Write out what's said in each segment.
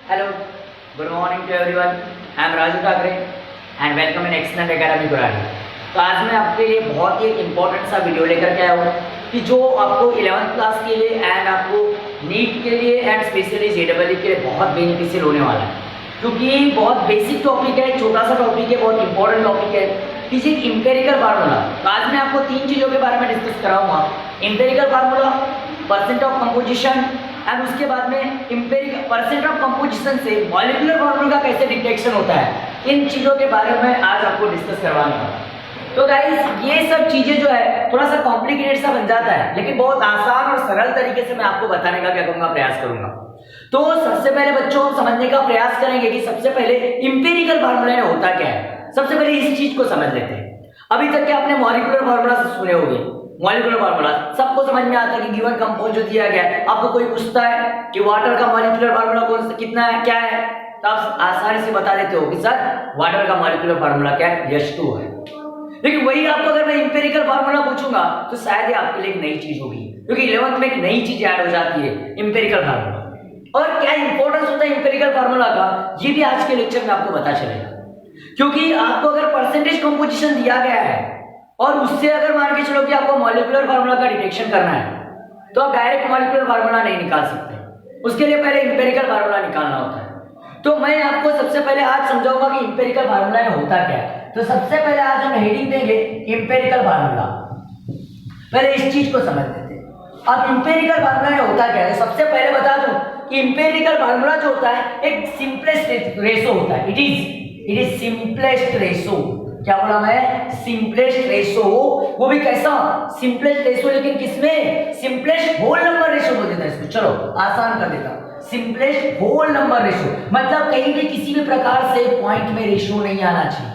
Hello, good morning to everyone. I am Raju Thakre and welcome in Excellent Academy Kurani. तो आज मैं आपके लिए बहुत ही एक इम्पोर्टेंट सा वीडियो लेकर के आया हूँ कि जो आपको 11th क्लास के लिए एंड आपको नीट के लिए एंड स्पेशली जेईई के लिए बहुत बेनिफिशियल होने वाला है, क्योंकि बहुत बेसिक टॉपिक है, छोटा सा टॉपिक है, बहुत इंपॉर्टेंट टॉपिक है। किसी इंपेरिकल फार्मूला, तो आज मैं आपको तीन चीज़ों के बारे में डिस्कस कराऊंगा। Empirical formula, percent of composition and उसके बाद में इंपेरिकल परसेंट ऑफ कंपोजिशन से मॉलिक्यूलर फार्मूला का कैसे डिटेक्शन होता है। इन चीज़ों के बारे में आज आपको डिस्कस करवाना है। तो गाइस ये सब चीजें जो है थोड़ा सा कॉम्प्लिकेटेड सा बन जाता है, लेकिन बहुत आसान और सरल तरीके से मैं आपको बताने का क्या करूंगा, प्रयास करूंगा। तो सबसे पहले बच्चों हम समझने का प्रयास करेंगे कि सबसे पहले इंपेरिकल फार्मूला होता क्या है। सबसे पहले इस चीज को समझ लेते हैं। अभी तक के आपने मॉलिक्यूलर फार्मूला सुने होंगे। मॉलिक्यूलर फार्मूला सबको समझ में आता है कि गिवन कंपाउंड जो दिया गया है, आपको कोई पूछता है कि वाटर का मॉलिक्यूलर फार्मूला कौन सा कितना है, क्या है, तो आप आसानी से बता देते हो कि सर वाटर का मॉलिक्यूलर फार्मूला क्या है, H2 है। लेकिन वही आपको अगर मैं इंपेरिकल फार्मूला पूछूंगा तो शायद ये आपके लिए एक नई चीज होगी, क्योंकि 11th में एक नई चीज ऐड हो जाती है, इंपेरिकल फार्मूला। और क्या इंपॉर्टेंस होता है इंपेरिकल फार्मूला का, ये भी आज के लेक्चर में आपको पता चलेगा। क्योंकि आपको अगर परसेंटेज कंपोजिशन दिया गया है और उससे अगर मान के चलो कि आपको मॉलिक्यूलर फार्मूला का डिटेक्शन करना है, तो आप डायरेक्ट मॉलिक्यूलर फार्मूला नहीं निकाल सकते, उसके लिए पहले इंपेरिकल फार्मूला निकालना होता है। तो मैं आपको सबसे पहले आज समझाऊंगा कि इंपेरिकल फार्मूला में होता क्या है। तो सबसे पहले आज हम हेडिंग देंगे इंपेरिकल फार्मूला। पहले इस चीज को समझ लेते हैं। अब इंपेरिकल फार्मूला में होता क्या है, सबसे पहले बता दूं कि इंपेरिकल फार्मूला जो होता है एक सिंपलेस्ट रेशो होता है। It is simplest ratio. क्या बोला मैं, सिंपलेस्ट रेशो। वो भी कैसा सिंपलेस्ट रेशो, लेकिन किसमें, सिंपलेस्ट होल नंबर रेशो बोल देता है इसको। चलो आसान कर देता हूं, सिंपलेस्ट होल नंबर रेशो। मतलब कहीं भी किसी भी प्रकार से पॉइंट में रेशो नहीं आना चाहिए,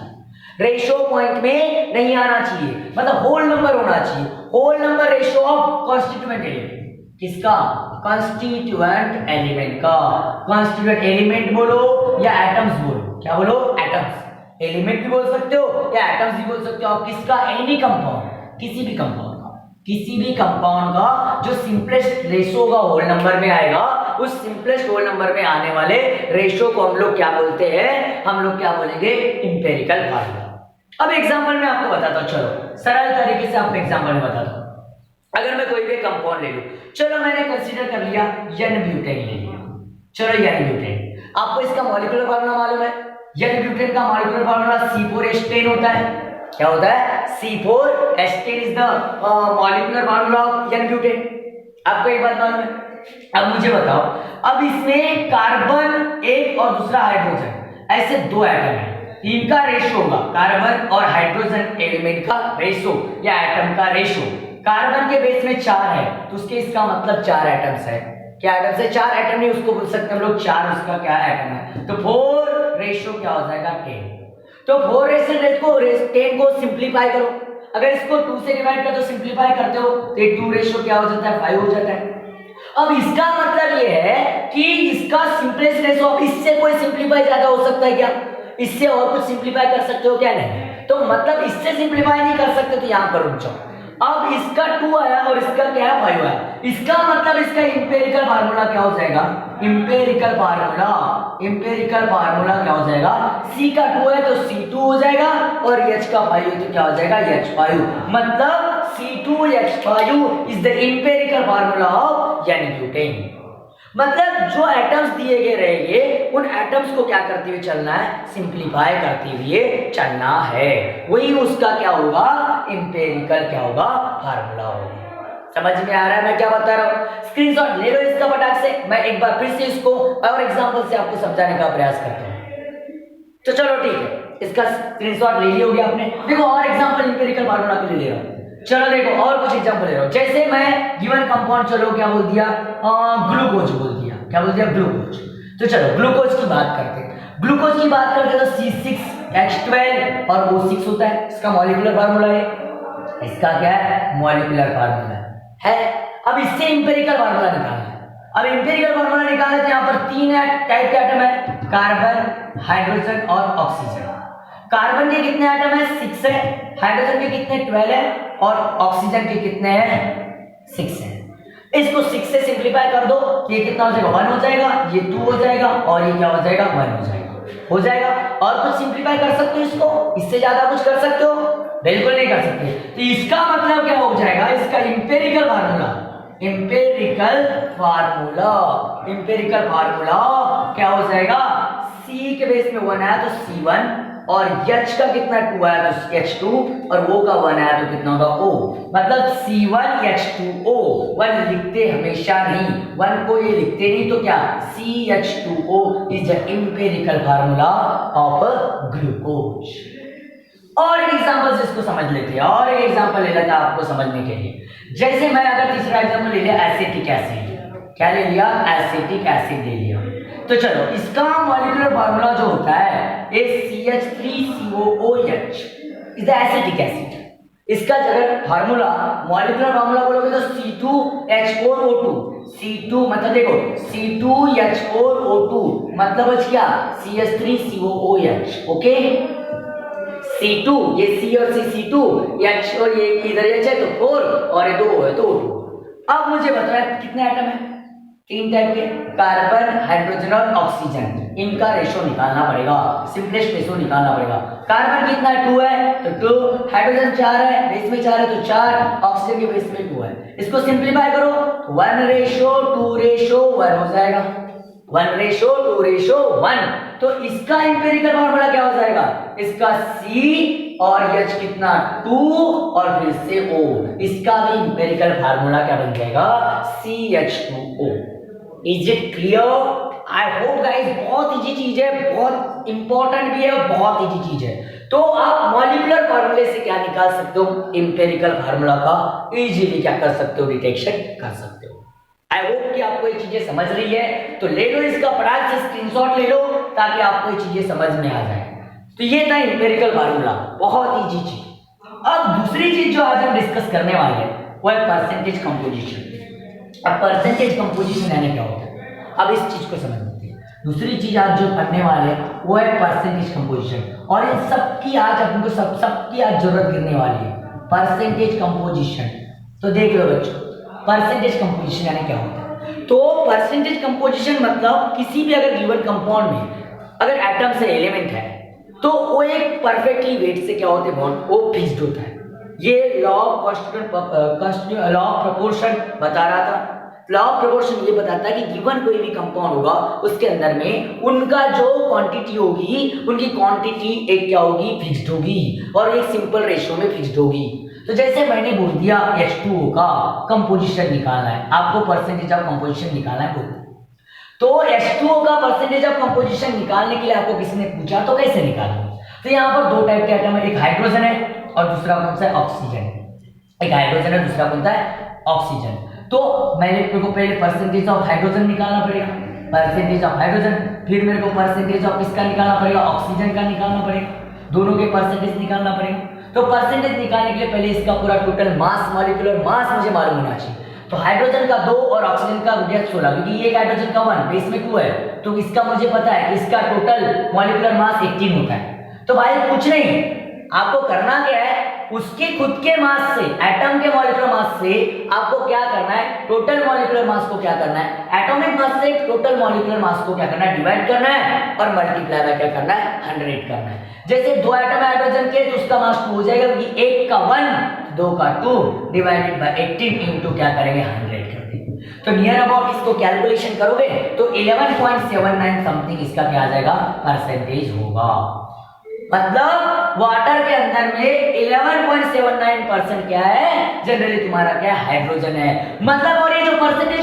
रेशो पॉइंट में नहीं आना चाहिए, मतलब होल नंबर होना चाहिए। Whole number ratio of constituent element. किसका, कॉन्स्टिट्यूएंट एलिमेंट का। कॉन्स्टिट्यूएंट एलिमेंट बोलो या एटम्स बोलो, क्या बोलो, एटम्स। एलिमेंट भी बोल सकते हो या एटम्स भी बोल सकते हो आप। किसका, एनी कंपाउंड, किसी भी कंपाउंड का, किसी भी कंपाउंड का जो सिंपलेस्ट रेशो का होल नंबर में आएगा, उस सिंपलेस्ट होल नंबर में आने वाले रेशो को हम लोग क्या बोलते हैं, हम लोग क्या बोलेंगे, इंपेरिकल फार्मूला। अब एग्जांपल में आपको बताता हूं, चलो सरल तरीके से आपको एग्जांपल में बताता हूं। अगर मैं कोई भी कंपाउंड ले लूं, चलो मैंने कंसीडर कर लिया N-ब्यूटेन ले लिया। चलो N-ब्यूटेन, आपको इसका मॉलिक्यूलर फार्मूला मालूम है। N-ब्यूटेन का मॉलिक्यूलर फार्मूला C4H10 होता है। क्या होता है, C4H10 is the molecular formula of n butane. आपको एक बात मालूम है। अब मुझे बताओ, अब इसमें कार्बन एक और दूसरा हाइड्रोजन, ऐसे दो एटम है, इनका रेशो होगा कार्बन और हाइड्रोजन एलिमेंट का रेशो या एटम का रेशो। कार्बन के बेस में 4 है, तो उसके इसका मतलब 4 एटम्स है। क्या एटम्स है, 4 एटम नहीं, उसको बोल सकते हैं हम लोग 4 उसका क्या एटम है, तो 4 रेशो क्या हो जाएगा, 10। तो 4 रेशो को 10 को सिंप्लीफाई करो। अगर इसको 2 से डिवाइड कर दो, सिंप्लीफाई करते हो तो 2 रेशो क्या हो जाता है, 5 हो जाता है। अब इसका मतलब ये है कि इसका सिंपलेस्ट रेशो, अब इससे कोई सिंप्लीफाई ज्यादा हो सकता है क्या, इससे और कुछ सिंप्लीफाई कर सकते हो क्या, नहीं। तो मतलब इससे सिंप्लीफाई नहीं कर सकते, तो यहां पर रुक जाओ। अब इसका 2 आया और इसका क्या है, 5 आया। इसका मतलब इसका इंपेरिकल फार्मूला क्या हो जाएगा, इंपेरिकल फार्मूला क्या हो जाएगा, C का 2 है तो C2 हो जाएगा और H का 5 है तो क्या हो जाएगा, H5। मतलब C2H5 is the empirical formula of n butane. मतलब जो एटम्स दिए गए रहेंगे, उन एटम्स को क्या करते हुए चलना है, सिंप्लीफाई करते हुए चलना है। वही उसका क्या होगा, इंपेरिकल क्या होगा, फार्मूला होगा। समझ में आ रहा है मैं क्या बता रहा हूं। स्क्रीनशॉट ले लो इसका फटाक से। मैं एक बार फिर से इसको और एग्जांपल से आपको समझाने का प्रयास करता हूं। तो चलो ठीक है, इसका स्क्रीनशॉट ले लिया होगा आपने। देखो और एग्जांपल इंपेरिकल फार्मूला के लिए ले रहा हूं। चलो देखो और कुछ एग्जांपल ले रहा हूं। जैसे मैं गिवन कंपाउंड, चलो क्या बोल दिया, ग्लूकोज बोल दिया। क्या बोल दिया, ग्लूकोज। तो चलो ग्लूकोज की बात करते हैं। ग्लूकोज की बात करते हैं तो C6H12 और O6 होता है, इसका मॉलिक्यूलर फार्मूला है। इसका क्या है, मॉलिक्यूलर फार्मूला है। अब इससे इंपेरिकल फार्मूला निकालना है। अब इंपेरिकल फार्मूला निकालना है, यहाँ पर 3 टाइप के एटम है, कार्बन, हाइड्रोजन और ऑक्सीजन। कार्बन के कितने एटम है, 6 है। हाइड्रोजन के कितने, 12 है। और ऑक्सीजन के कितने हैं, 6 है। इसको 6 से सिंप्लीफाई कर दो, ये कितना हो जाएगा 1 हो जाएगा, ये 2 हो जाएगा और ये क्या हो जाएगा 1 हो जाएगा। और कुछ सिंप्लीफाई कर सकते हो इसको, इससे ज्यादा कुछ कर सकते हो? बिल्कुल नहीं कर सकते। तो इसका मतलब क्या हो जाएगा, इसका इंपेरिकल फार्मूला क्या हो जाएगा, C के बेस में 1 आया तो C1 और H का कितना 2 आया तो H2 और O का 1 आया तो कितना होगा O, मतलब C1H2O। 1 लिखते हमेशा नहीं, 1 को ये लिखते नहीं तो क्या CH2O is the empirical formula of glucose. और एक एग्जांपल से इसको समझ लेते हैं, और एक एग्जांपल ले लेते हैं आपको समझने के लिए। जैसे मैं अगर तीसरा एग्जांपल ले लिया एसिटिक एसिड, क्या ले लिया एसिटिक एसिड ले लिया, तो चलो इसका मॉलिक्यूलर फार्मूला जो होता है CH3COOH is the acetic acid. इसका अगर फार्मूला मॉलिक्यूलर फार्मूला बोलोगे तो C2H4O2, C2 मतलब देखो C2H4O2 मतलब क्या CH3COOH, ओके। C2 ये C और C2 H और ये इधर H है तो 4 और ये 2 है तो 2। अब मुझे बताओ कितने एटम है, 3 टाइप के, कार्बन हाइड्रोजन और ऑक्सीजन, इनका रेशो निकालना पड़ेगा, सिंपलेस्ट रेशो निकालना पड़ेगा। कार्बन कितना है 2 है तो 2, हाइड्रोजन 4 है बेस में 4 है तो 4, ऑक्सीजन के बेस में 2 है। इसको सिंप्लीफाई करो 1:2:1 हो जाएगा, 1:2:1। तो इसका इंपेरिकल फार्मूला क्या हो जाएगा, इसका C और H कितना 2 और फिर से O, इसका भी इंपेरिकल फार्मूला क्या बन जाएगा CH2O। Is it clear? I hope guys, बहुत इजी चीज है, बहुत इंपॉर्टेंट भी है और बहुत इजी चीज है। तो आप मॉलिक्यूलर फार्मूले से क्या निकाल सकते हो, इंपेरिकल फार्मूला का इजीली क्या कर सकते हो, डिटेक्शन कर सकते हो। आई होप कि आपको ये चीजें समझ रही है, तो ले लो इसका फटाक से स्क्रीनशॉट ले लो ताकि आपको ये चीजें समझ में आ जाए। तो ये था इंपेरिकल फार्मूला, बहुत इजी चीज। अब दूसरी चीज जो आज हम डिस्कस करने वाले हैं वो है परसेंटेज कंपोजिशन। अब परसेंटेज कंपोजिशन यानी क्या होता है, अब इस चीज को समझते हैं। दूसरी चीज आज जो पढ़ने वाले हैं वो है परसेंटेज कंपोजिशन, और इन सबकी आज अपन को सबकी आज जरूरत गिरने वाली है, परसेंटेज कंपोजिशन। तो देख लो बच्चों, परसेंटेज कंपोजिशन यानी क्या होता है। तो परसेंटेज कंपोजिशन मतलब किसी भी अगर गिवन कंपाउंड में अगर एटम्स है, एलिमेंट है, तो वो एक परफेक्टली वेट से क्या होते हैं बॉन्ड, वो फिक्स्ड होता है। ये लॉ ऑफ प्रोपोर्शन बता रहा था। लॉ ऑफ प्रोपोर्शन ये बताता है कि गिवन कोई भी कंपाउंड होगा उसके अंदर में उनका जो क्वांटिटी होगी, उनकी क्वांटिटी एक क्या होगी, फिक्स्ड होगी और एक सिंपल रेशियो में फिक्स्ड होगी। तो जैसे मैंने बोल दिया H2O का कंपोजिशन निकालना है, आपको परसेंटेज ऑफ कंपोजिशन निकालना है बोल, तो H2O का परसेंटेज ऑफ कंपोजिशन निकालने के लिए आपको किसी ने पूछा तो कैसे निकालोगे। तो यहाँ पर 2 टाइप के एटम है, एक हाइड्रोजन है और दूसरा कौन सा है, ऑक्सीजन। एक हाइड्रोजन है, दूसरा कौन सा है, ऑक्सीजन। तो मेरे को पहले परसेंटेज ऑफ हाइड्रोजन निकालना पड़ेगा, परसेंटेज ऑफ हाइड्रोजन, फिर मेरे को परसेंटेज ऑफ किसका निकालना पड़ेगा, ऑक्सीजन का निकालना पड़ेगा, दोनों के परसेंटेज निकालना पड़ेगा। तो परसेंटेज निकालने के लिए पहले इसका पूरा टोटल मास, मॉलिक्यूलर मास मुझे मालूम होना चाहिए। तो हाइड्रोजन का 2 और ऑक्सीजन का 16, क्योंकि ये हाइड्रोजन का 1 बेस में 2 है, तो इसका मुझे पता है इसका टोटल मॉलिक्यूलर मास 18 होता है। तो भाई कुछ नहीं, आपको करना क्या है, उसके खुद के मास से, एटम के मॉलिक्यूलर मास से आपको क्या करना है, टोटल मॉलिक्यूलर मास को क्या करना है, एटॉमिक मास से टोटल मॉलिक्यूलर मास को क्या करना है, डिवाइड करना है और मल्टीप्लाई बाय क्या करना है, 100 करना है। जैसे 2 एटम है हाइड्रोजन के तो उसका मास 2 हो जाएगा, क्योंकि 1 का 1 2 का 2 डिवाइडेड बाय 18 इनटू क्या करेंगे 100 कर देंगे। तो नियर अबाउट इसको कैलकुलेशन करोगे तो 11.79 समथिंग इसका क्या आ जाएगा, परसेंटेज होगा। मतलब वाटर के अंदर में 11.79% क्या है, जनरली तुम्हारा क्या है, हाइड्रोजन है। मतलब और ये जो परसेंटेज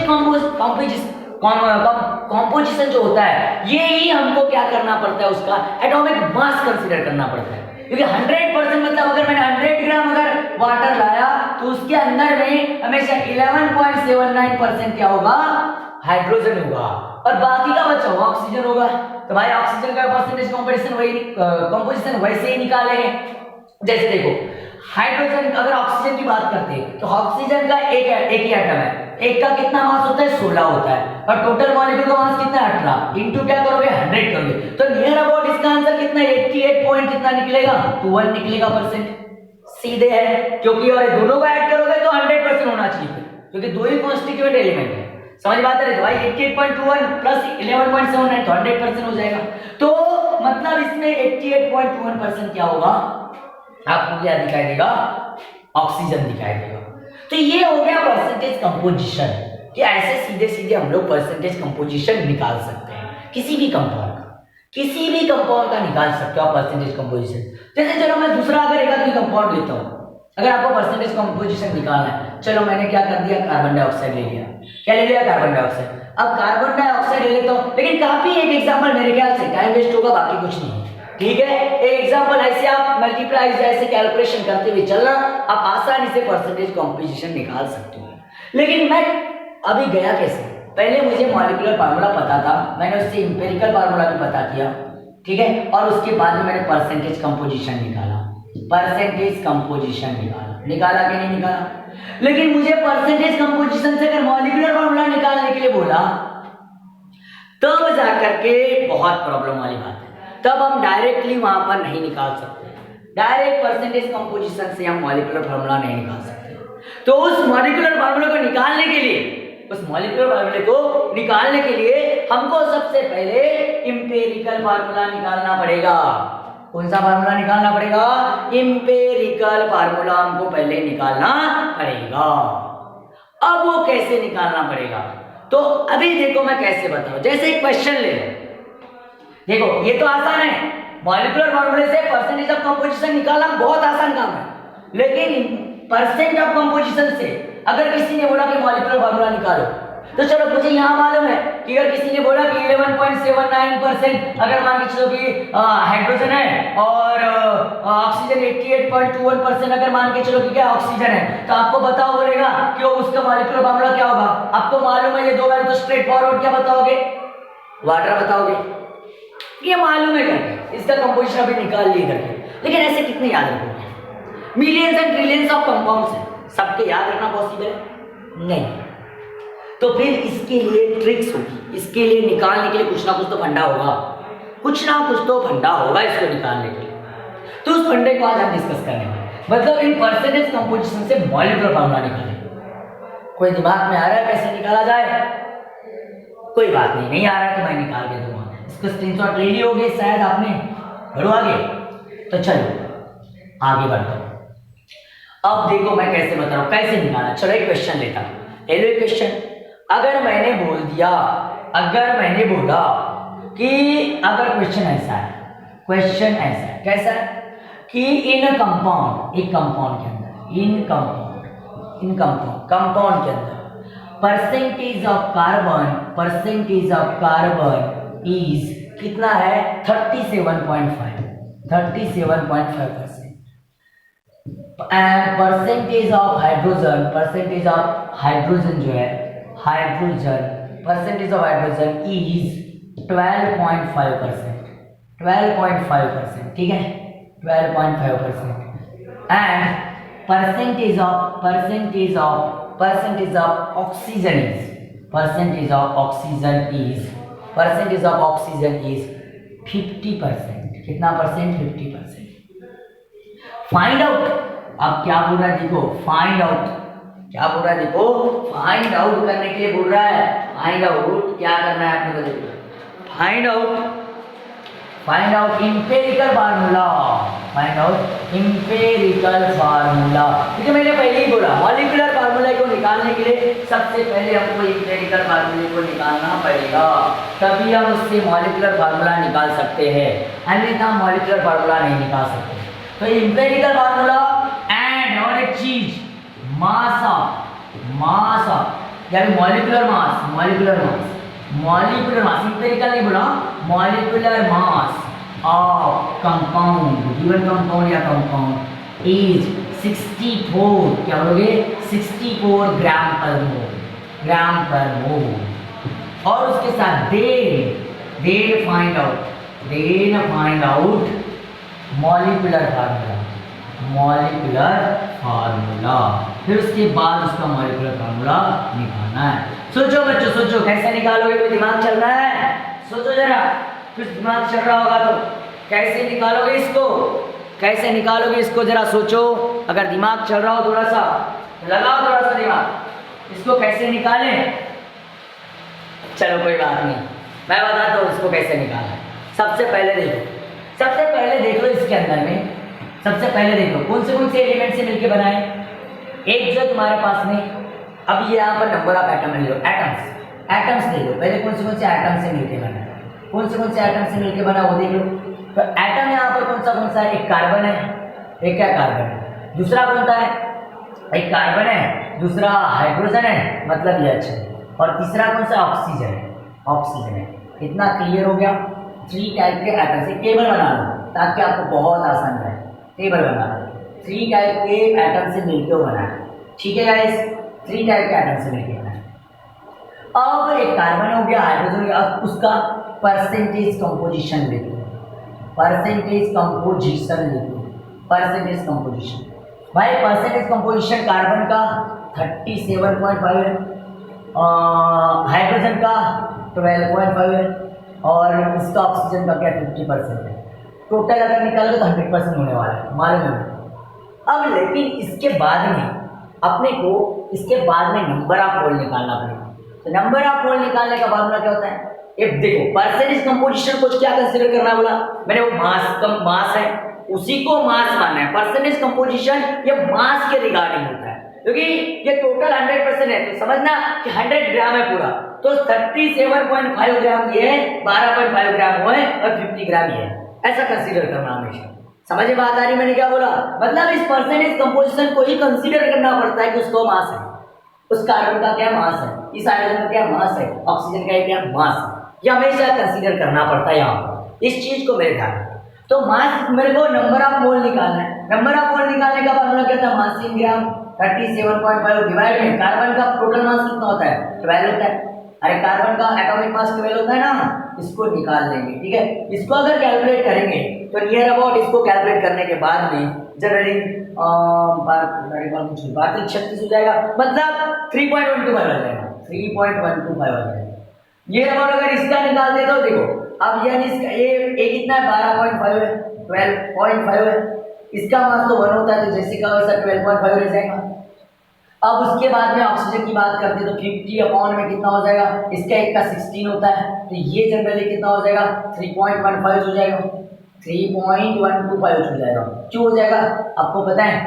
कॉम्पोजिशन जो होता है, ये ही हमको क्या करना पड़ता है, उसका एटॉमिक मास कंसीडर करना पड़ता है। क्योंकि 100% मतलब अगर मैंने 100 ग्राम अगर वाटर लाया तो उसके अंदर में हमेशा 11.79% क्या होगा, हाइड्रोजन होगा और बाकी का बचा हुआ ऑक्सीजन होगा। तो भाई ऑक्सीजन का परसेंटेज कंपोजिशन वैसे ही निकालेंगे। जैसे देखो हाइड्रोजन, अगर ऑक्सीजन की बात करते हैं तो ऑक्सीजन का एक ही एटम है, एक का कितना मास होता है, 16 होता है और टोटल मॉलिक्यूल का मास कितना है, 18 इनटू क्या करोगे, 100 करोगे। तो नियर अबाउट इसका आंसर कितना, 88 पॉइंट कितना निकलेगा, 21 निकलेगा परसेंट। सीधे है, क्योंकि और दोनों को ऐड करोगे तो 100% होना चाहिए। क्योंकि दो ही कॉन्स्टिट्यूएंट एलिमेंट है। समझ में आता है तो भाई 88.21 प्लस 11.79 तो 100% हो जाएगा। तो मतलब इसमें 88.21% क्या होगा, आपको क्या दिखाई देगा, ऑक्सीजन दिखाई देगा। तो ये हो गया परसेंटेज कंपोजिशन, कि ऐसे सीधे सीधे हम लोग परसेंटेज कंपोजिशन निकाल सकते हैं किसी भी कंपाउंड का, किसी भी कंपाउंड का निकाल सकते हो आप परसेंटेज कंपोजिशन। जैसे चलो मैं दूसरा अगर एक आदमी कंपाउंड लेता हूँ, अगर आपको परसेंटेज कंपोजिशन निकालना है, चलो मैंने क्या कर दिया, कार्बन डाइऑक्साइड ले लिया। क्या ले लिया, कार्बन डाइऑक्साइड। अब कार्बन डाइऑक्साइड ले लेता हूँ, लेकिन काफी एक एग्जांपल मेरे ख्याल से टाइम वेस्ट होगा, बाकी कुछ नहीं। ठीक है, एक एग्जांपल ऐसे आप मल्टीप्लाई ऐसे कैलकुलेशन करते हुए चलना, आप आसानी से परसेंटेज कंपोजिशन निकाल सकते हो। लेकिन मैं अभी गया कैसे, पहले मुझे मॉलिक्यूलर फार्मूला पता था, मैंने उससे इंपेरिकल फार्मूला भी पता किया, ठीक है, और उसके बाद में मैंने परसेंटेज कंपोजिशन निकाला, परसेंटेज कंपोजिशन निकाला कि नहीं निकाला। लेकिन मुझे परसेंटेज कंपोजिशन से अगर मॉलिक्यूलर फार्मूला निकालने के लिए बोला, तब जाकर के बहुत प्रॉब्लम वाली बात है, तब हम डायरेक्टली वहां पर नहीं निकाल सकते। डायरेक्ट परसेंटेज कंपोजिशन से हम मॉलिक्यूलर फार्मूला नहीं निकाल सकते। तो उस मॉलिक्यूलर फार्मूला को निकालने के लिए, उस मॉलिक्यूलर फार्मूले को निकालने के लिए हमको सबसे पहले इंपेरिकल फार्मूला निकालना पड़ेगा। कौन सा फार्मूला निकालना पड़ेगा, इंपेरिकल फार्मूला हमको पहले निकालना पड़ेगा। अब वो कैसे निकालना पड़ेगा, तो अभी देखो मैं कैसे बताऊं। जैसे एक क्वेश्चन ले लो, देखो ये तो आसान है, मॉलिक्यूलर फार्मूले से परसेंटेज ऑफ कंपोजिशन निकालना बहुत आसान काम है। लेकिन परसेंट ऑफ कंपोजिशन से अगर किसी ने बोला कि मॉलिक्यूलर फार्मूला निकालो, तो चलो मुझे यहाँ मालूम है कि अगर किसी ने बोला कि 11.79% अगर मान के चलो कि हाइड्रोजन है और ऑक्सीजन 88.21% अगर मान के चलो कि क्या ऑक्सीजन है, तो आपको बताओ बोलेगा कि उसका मॉलिक्यूलर फार्मूला क्या होगा। आपको मालूम है ये दो वैल्यू, तो स्ट्रेट फॉरवर्ड क्या बताओगे, वाटर बताओगे, ये मालूम है करके, इसका कंपोजिशन अभी निकाल लिए करके। लेकिन ऐसे कितने याद रखोगे, millions and trillions of compounds हैं, सबके याद रखना पॉसिबल है नहीं। तो फिर इसके लिए ट्रिक्स होगी, इसके लिए निकालने के लिए कुछ ना कुछ तो फंडा होगा, कुछ ना कुछ तो फंडा होगा इसको निकालने के लिए। तो उस फंडे को आज हम डिस्कस करेंगे, मतलब इन परसेंटेज कंपोजिशन से मॉलिक्यूलर फार्मूला निकालेंगे। कोई दिमाग में आ रहा है कैसे निकाला जाए, कोई बात नहीं, नहीं आ रहा है तो मैं निकाल के दूंगा। इसको स्क्रीनशॉट ले ली होगी शायद आपने, बढ़ो आगे। तो चलो आगे बढ़ते हैं। अब देखो मैं कैसे बता रहा हूं कैसे निकालना। चलो एक क्वेश्चन लेता हूं, ले लो एक क्वेश्चन। अगर मैंने बोल दिया, अगर मैंने बोला कि अगर क्वेश्चन ऐसा है, क्वेश्चन ऐसा है, कैसा है कि इन कंपाउंड, एक कंपाउंड के अंदर, इन कंपाउंड के अंदर परसेंटेज ऑफ कार्बन इज कितना है, 37.5 एंड परसेंटेज ऑफ हाइड्रोजन जो है, परसेंटेज ऑफ हाइड्रोजन इज 12.5%, ठीक है, 12.5%। And percentage of oxygen is 50%। कितना परसेंट, 50%। फाइंड आउट, अब क्या बोल रहा है देखो, फाइंड आउट, क्या बोल रहा है देखो, फाइंड आउट करने के लिए बोल रहा है। फाइंड आउट क्या करना है आपने को देखो, फाइंड आउट इंपेरिकल फार्मूला, क्योंकि मैंने पहले ही बोला मॉलिक्यूलर फार्मूला को निकालने के लिए सबसे पहले हमको इंपेरिकल फार्मूले को निकालना पड़ेगा, तभी हम उससे मॉलिक्यूलर फार्मूला निकाल सकते हैं, अन्यथा मॉलिक्यूलर फार्मूला नहीं निकाल सकते। तो इंपेरिकल फार्मूला एंड और एक चीज मास ऑफ या मॉलिक्यूलर मास, इंपेरिकल नहीं बोला, molecular mass of compound, given compound या कंपाउंड इज 64, क्या बोलोगे, 64 ग्राम पर मोल। और उसके साथ then find out molecular formula, फिर उसके बाद उसका मॉलिक्यूलर फार्मूला निकालना है। सोचो बच्चों, सोचो कैसे निकालोगे, कोई दिमाग चल रहा है, सोचो जरा, कुछ दिमाग चल रहा होगा तो कैसे निकालोगे इसको, जरा सोचो। अगर दिमाग चल रहा हो थोड़ा सा लगाओ, थोड़ा सा दिमाग, इसको कैसे निकालें? चलो कोई बात नहीं, मैं बताता हूँ इसको कैसे निकालना है। सबसे पहले देखो इसके अंदर में, सबसे पहले देखो कौन से एलिमेंट से मिलके बनाए। एक जो तुम्हारे पास में, अब ये यहाँ पर नंबर ऑफ एटम ले लो, एटम्स ले लो। पहले कौन से एटम से मिलके बना, कौन से एटम से मिलके बना वो देख लो। तो एटम यहाँ पर कौन सा है? एक कार्बन है, एक क्या कार्बन है, दूसरा कौन सा है? एक कार्बन है, दूसरा हाइड्रोजन है, मतलब ये अच्छा है, और तीसरा कौन सा? ऑक्सीजन है। इतना क्लियर हो गया। 3 टाइप के एटम से टेबल बना लो ताकि आपको बहुत आसान रहे। टेबल बना लो, 3 टाइप के एटम से मिलकर बना है, ठीक है गाइस? 3 टाइप के एटम से मिलकर बना है। अब एक कार्बन हो गया, हाइड्रोजन हो गया, अब उसका परसेंटेज कंपोजिशन लिखो, परसेंटेज कंपोजिशन। भाई परसेंटेज कंपोजिशन कार्बन का 37.5 है, हाइड्रोजन का 12.5 है, और इसका ऑक्सीजन का क्या 50% है। टोटल अगर निकालोगे तो 100% होने वाला है, मालूम है। अब लेकिन इसके बाद में अपने को नंबर ऑफ मोल निकालना पड़ेगा। तो नंबर ऑफ मोल निकालने का फार्मूला क्या होता है? ये देखो, परसेंटेज कंपोजिशन को क्या कंसीडर करना बोला मैंने? वो मास है, उसी को मास मानना है। परसेंटेज कंपोजिशन ये मास के रिगार्डिंग होता है, क्योंकि ये टोटल 100% है, तो समझना कि 100 ग्राम है पूरा, तो 37.5 ग्राम ये है, 12.5 ग्राम वो है, और 50 ग्राम ये है, ऐसा कंसीडर करना हमेशा। समझ में बात आ रही मैंने क्या बोला? मतलब इस परसेंटेज कंपोजिशन को ही कंसीडर करना पड़ता है कि उसको मास है, उस कार्बन का क्या मास है, इस हाइड्रोजन का क्या मास है, ऑक्सीजन का क्या मास है, ये हमेशा कंसीडर करना पड़ता है यहाँ पर। इस चीज को मेरे ध्यान। तो मास मेरे को नंबर ऑफ मोल निकालना है। नंबर ऑफ मोल निकालने का फार्मूला क्या था? मास इन ग्राम 37.5 डिवाइड में कार्बन का टोटल मास कितना होता है? 12 होता है। अरे कार्बन का एटॉमिक मास 12 होता है ना, इसको निकाल लेंगे, ठीक है? इसको अगर कैलकुलेट करेंगे तो नियर अबाउट इसको कैलकुलेट करने के बाद में जनरली 36 हो जाएगा, मतलब 3.125 आ जाएगा, 3.125 आ जाएगा। ये अगर इसका निकाल दे तो देखो, अब यानी इसका ये कितना है? 12.5 है, 12.5 है। इसका मास तो 1 होता है, तो जैसे का वैसा 12.5 रह जाएगा। अब उसके बाद में ऑक्सीजन की बात करते हैं तो 50 अपॉन में कितना हो जाएगा? इसका एक का 16 होता है, तो ये जनरली कितना हो जाएगा? 3.15 हो जाएगा, 3.125 हो जाएगा। क्यों हो जाएगा आपको पता है?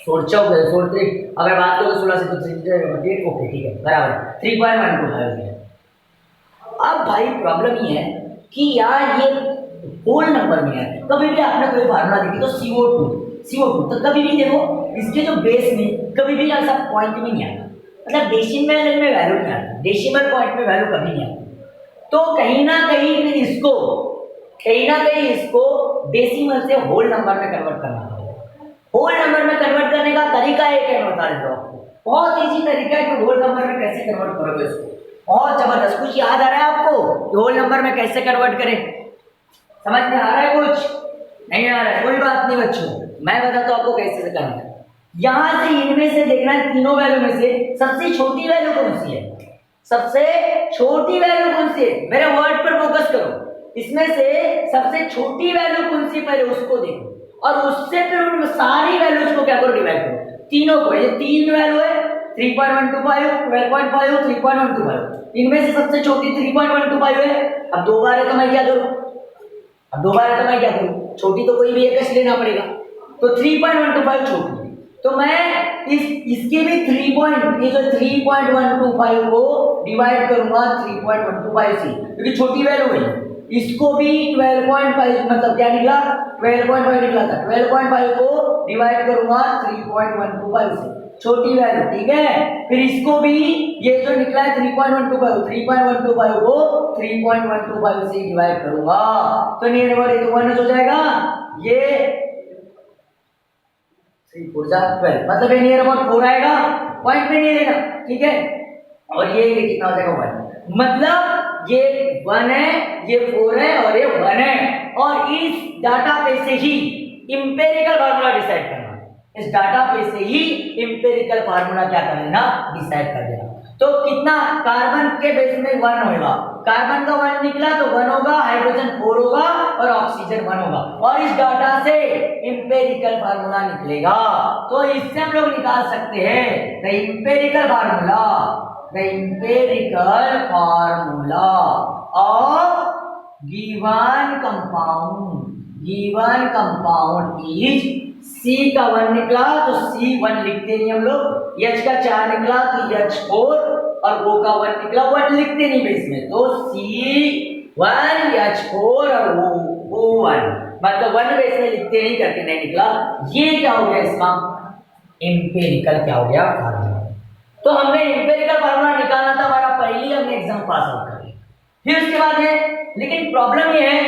3 अगर बात करो 16 से तो 3 ओके, ठीक है, बराबर 3.125 हो जाएगा। अब भाई प्रॉब्लम ये है कि यार ये होल नंबर में है। कभी भी आपने कोई फार्मूला देखी तो CO2 तो कभी भी देखो इसके जो बेस में कभी भी ऐसा पॉइंट में नहीं आता, मतलब डेसिमल में वैल्यू नहीं आती, डेसिमल पॉइंट में वैल्यू कभी नहीं आती। तो कहीं ना कहीं इसको डेसिमल से होल नंबर में कन्वर्ट करना पड़ेगा। होल नंबर में कन्वर्ट करने का तरीका एक है, मैं बता देता हूँ आपको। बहुत ईजी तरीका है कि होल नंबर में कैसे कन्वर्ट करोगे इसको। बहुत जबरदस्त। कुछ याद आ रहा है आपको कि होल नंबर में कैसे कन्वर्ट करें? समझ में आ रहा है? कुछ नहीं आ रहा है? कोई बात नहीं बच्चों, मैं बताता हूँ आपको कैसे से करना है। यहां से इनमें से देखना है, तीनों वैल्यू में से सबसे छोटी वैल्यू कौन सी है? सबसे छोटी वैल्यू कौन सी है? मेरे वर्ड पर फोकस करो। इसमें से सबसे छोटी वैल्यू कौन सी, पहले उसको देखो और उससे फिर उन सारी वैल्यूज को क्या करो? डिवाइड करो तीनों को। ये 3 वैल्यू है, 3.125, 12.5, 3.125। इनमें से सबसे छोटी 3.125 है। अब दो बार है तो मैं क्या करूं? छोटी तो कोई भी एक ही लेना पड़ेगा, तो 3.125 छोटी। तो मैं इसके भी 3.125 को डिवाइड करूंगा 3.125 से, क्योंकि छोटी वैल्यू है। इसको भी 12.5 मतलब क्या निकला? 12.5 निकला था। 12.5 को डिवाइड करूंगा 3.125 से, छोटी वैल्यू, ठीक है। फिर इसको भी ये जो निकला है 3.125 को 3.125 से डिवाइड करूंगा तो नियर अबाउट 1 हो जाएगा। ये 3 4 12 मतलब ये नियर अबाउट 4 आएगा, पॉइंट में नहीं लेना, ठीक है। और ये कितना हो जाएगा? 1। मतलब ये 1 है, ये 4 है और ये 1 है। और इस डाटा पे से ही इंपेरिकल फार्मूला डिसाइड करना। इस डाटा पे से ही इंपेरिकल फार्मूला क्या कर लेना? डिसाइड कर देना। तो कितना? कार्बन के बेस में 1 होगा, कार्बन का 1 निकला तो 1 होगा, हाइड्रोजन 4 होगा और ऑक्सीजन 1 होगा, और इस डाटा से इंपेरिकल फार्मूला निकलेगा। तो इससे हम लोग निकाल सकते हैं the empirical formula of given compound is C का 1 निकला तो C1 लिखते नहीं हम लोग, H का 4 निकला तो H4, और O का 1 निकला 1 लिखते नहीं बेस में, तो C1 H4 और O1, मतलब 1 बेस में लिखते नहीं, करके नहीं निकला। ये क्या हो गया इसका एम्पिरिकल क्या हो गया फार्मूला। तो हमने एम्पिरिकल फार्मूला निकालना था हमारा, पहले हमने एग्जाम पास आउट कर लिया। फिर उसके बाद है, लेकिन प्रॉब्लम ये है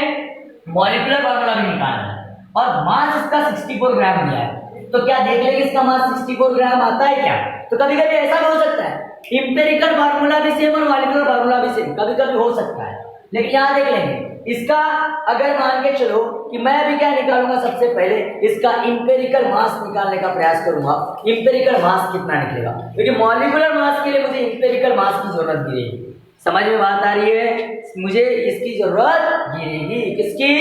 मॉलिक्यूलर फार्मूला भी निकालना है, और मास इसका 64 ग्राम दिया है, तो क्या देख लेंगे इसका मास 64 ग्राम आता है क्या। तो कभी कभी ऐसा भी हो सकता है इंपेरिकल फार्मूला भी सेम और मॉलिक्यूलर फार्मूला भी सेम, कभी कभी हो सकता है, लेकिन यहाँ देख लेंगे इसका। अगर मान के चलो कि मैं अभी क्या निकालूंगा, सबसे पहले इसका इंपेरिकल मास निकालने का प्रयास करूंगा, इंपेरिकल मास कितना निकलेगा, क्योंकि मॉलिक्यूलर मास के लिए मुझे इंपेरिकल मास की जरूरत गिरेगी। समझ में बात आ रही है, मुझे इसकी जरूरत गिरेगी, किसकी,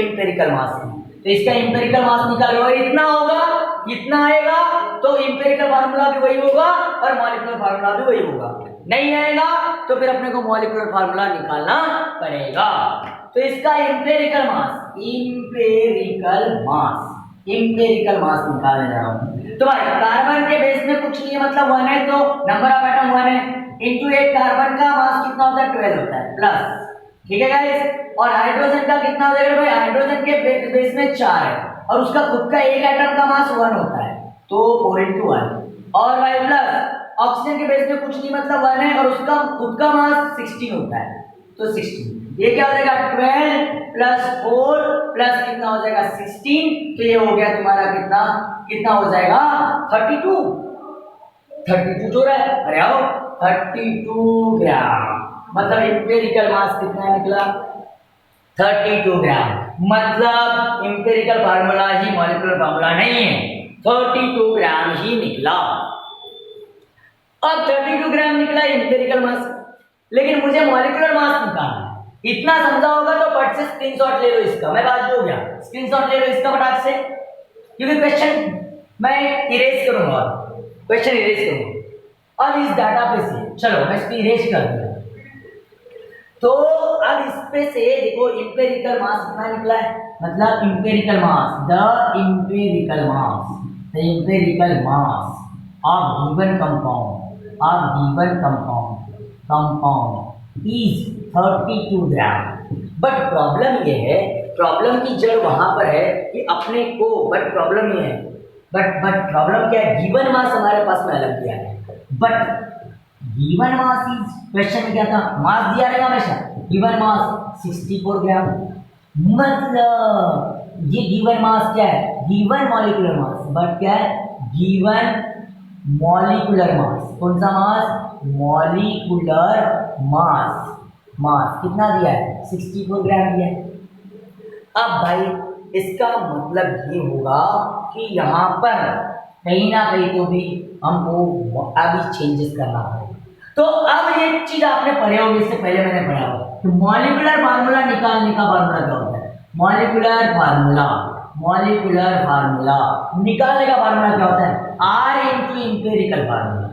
इंपेरिकल मास की। तो इसका इंपेरिकल मास निकालो, इतना होगा, इतना आएगा, तो इंपेरिकल फार्मूला भी वही होगा और मॉलिक्यूलर फार्मूला भी वही होगा। नहीं आएगा तो फिर अपने को मॉलिक्यूलर फार्मूला निकालना पड़ेगा। तो इसका इंपेरिकल मास निकालने जा रहा हूं। तो भाई कार्बन के बेस में कुछ नहीं है, मतलब 1 है, तो नंबर ऑफ एटम 1 है, इंटू एक कार्बन का मास कितना होता है 12 होता है प्लस, ठीक है गाइस। और हाइड्रोजन का कितना हो जाएगा भाई, हाइड्रोजन के बेस में 4 है और उसका खुद का एक एटम का मास 1 होता है, तो 4 × 1, और भाई प्लस ऑक्सीजन के बेस में कुछ नहीं, मतलब 1 है और उसका खुद का मास 16 होता है, तो 16। ये क्या हो जाएगा 12 + 4 प्लस कितना हो जाएगा 16, तो ये हो गया तुम्हारा कितना हो जाएगा 32 जो है, अरे आओ 32 ग्राम, मतलब इंपेरिकल मास कितना निकला 32 ग्राम, मतलब इंपेरिकल फार्मूला ही मॉलिक्यूलर फार्मूला नहीं है, 32 ग्राम ही निकला। अब 32 ग्राम निकला इंपेरिकल मास, लेकिन मुझे मॉलिक्यूलर मास निकालना है। इतना समझा होगा तो फट से स्क्रीनशॉट ले लो इसका, मैं बात हो गया, स्क्रीनशॉट ले लो इसका फटाक से, क्योंकि क्वेश्चन मैं इरेज करूंगा, क्वेश्चन इरेज करूंगा। अब इस डाटा पे से चलो मैं इसको इरेज कर दिया, तो अब इस पे से देखो इंपेरिकल मास कितना निकला है, मतलब empirical mass the empirical mass of given compound is 32 gram. But problem ये है, प्रॉब्लम की जड़ वहां पर है कि अपने को, बट प्रॉब्लम ये है, बट प्रॉब्लम क्या है, गिवन मास हमारे पास में अलग दिया है, but given mass is, question में क्या था, मास दिया रहेगा हमेशा, गिवन मास 64 ग्राम, मतलब ये गिवन मास क्या है, गिवन मॉलिक्यूलर मास, बट क्या है गिवन मॉलिक्यूलर मास, कौन सा मास, मॉलिक्यूलर मास कितना दिया है 64 ग्राम दिया है। अब भाई इसका मतलब ये होगा कि यहाँ पर कहीं ना कहीं तो भी हमको अभी चेंजेस करना है। तो अब ये चीज आपने पढ़े होंगे, इससे पहले मैंने पढ़ा होगा, तो मॉलिक्यूलर फार्मूला निकालने का फार्मूला क्या होता है, मॉलिक्यूलर फार्मूला निकालने का फार्मूला क्या होता है, R × इंपेरिकल फार्मूला।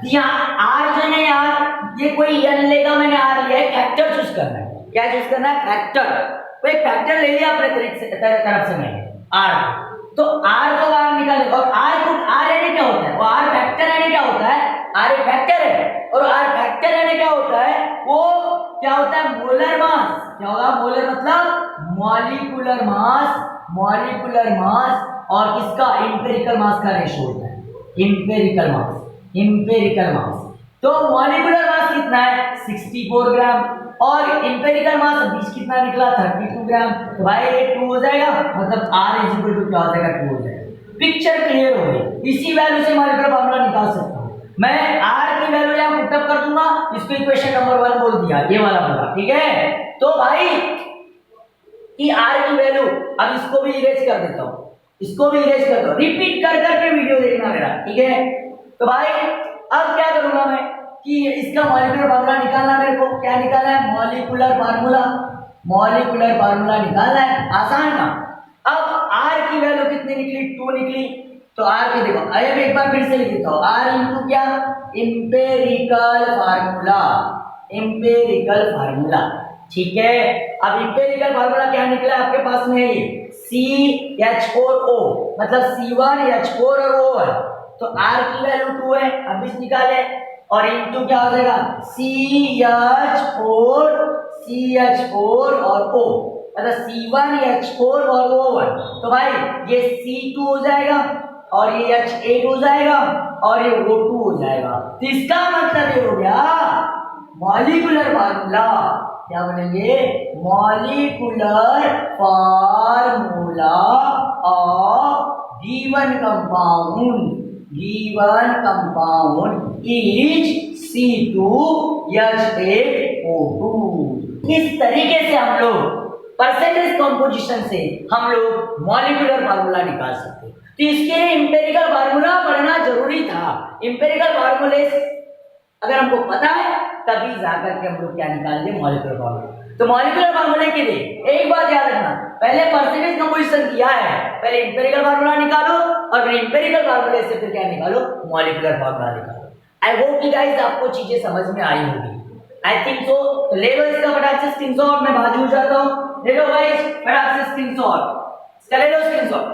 यहाँ R जो है यार, ये कोई n लेगा, मैंने R लिया है, फैक्टर चूज करना है, क्या चूज करना है, फैक्टर, कोई फैक्टर ले लिया अपने तरफ से मैंने R, तो R को बाहर निकाल, और R यानी क्या होता है, वो R फैक्टर यानी क्या होता है, R एक फैक्टर है, और R फैक्टर यानी क्या होता है, वो क्या होता है, मोलर मास, क्या होगा, मोलर मतलब मॉलिक्यूलर मास और किसका, इंपेरिकल मास का रेशियो होता है, इंपेरिकल मास। तो मॉलिक्यूलर मास कितना है 64 ग्राम और इंपेरिकल मास 20 कितना निकला 32 ग्राम, तो भाई ये 2 हो जाएगा, मतलब R = क्या हो जाएगा 2 हो जाएगा। पिक्चर क्लियर हो गई, इसी वैल्यू से मॉलिक्यूलर फार्मूला निकाल सकता हूं मैं, R की वैल्यू यहां पुट अप कर दूंगा, इसको इक्वेशन नंबर 1 बोल दिया, ये वाला होगा, ठीक है। तो भाई कि R की वैल्यू, अब इसको भी इरेज कर देता हूं, रिपीट कर करके वीडियो देखना मेरा, ठीक है। तो भाई अब क्या करूंगा मैं कि इसका मॉलिक्यूलर फार्मूला निकालना मेरे को, क्या निकालना है, मॉलिक्यूलर फार्मूला, मॉलिक्यूलर फार्मूला निकालना है, आसान ना। अब आर की वैल्यू कितनी निकली, 2 निकली, तो आर की देखो, अब एक बार फिर से लिख देता हूं, आर इंटू क्या, इंपेरिकल फार्मूला, इंपेरिकल फार्मूला, ठीक है। अब इंपेरिकल फार्मूला क्या निकला आपके पास में, ये CH4O मतलब C1H4 और O है, तो R की वैल्यू 2 है, अब इस निकाले, और इनटू क्या हो जाएगा, CH4 और O मतलब C1H4 और O1, तो भाई ये C2 हो जाएगा और ये H8 हो जाएगा और ये O2 हो जाएगा। तो इसका मतलब ये हो गया मॉलिक्यूलर फार्मूला, क्या बोलेंगे, molecular formula of given compound, given compound is C2H8O2। इस तरीके से हम लोग परसेंटेज कंपोजिशन से हम लोग मॉलिक्यूलर फार्मूला निकाल सकते हैं। तो इसके लिए इंपेरिकल फार्मूला पढ़ना जरूरी था। इंपेरिकल फार्मूले अगर हमको पता है तभी जाकर के हम लोग क्या निकालेंगे, मॉलिक्यूलर फार्मूला। तो मॉलिक्यूलर फार्मूले के लिए एक बात याद रखना, पहले परसेंटेज कंपोजिशन किया है, पहले इंपेरिकल फार्मूला निकालो और फिर इंपेरिकल फार्मूले से फिर क्या निकालो, मॉलिक्यूलर फार्मूला निकालो। आई होप कि गाइस आपको चीजें समझ में आई होगी, आई थिंक सो। तो ले लो इसका फटाक से स्क्रीनशॉट, मैं बाजू जाता हूँ, ले लो गाइस फटाक से स्क्रीनशॉट, इसका ले लो स्क्रीनशॉट।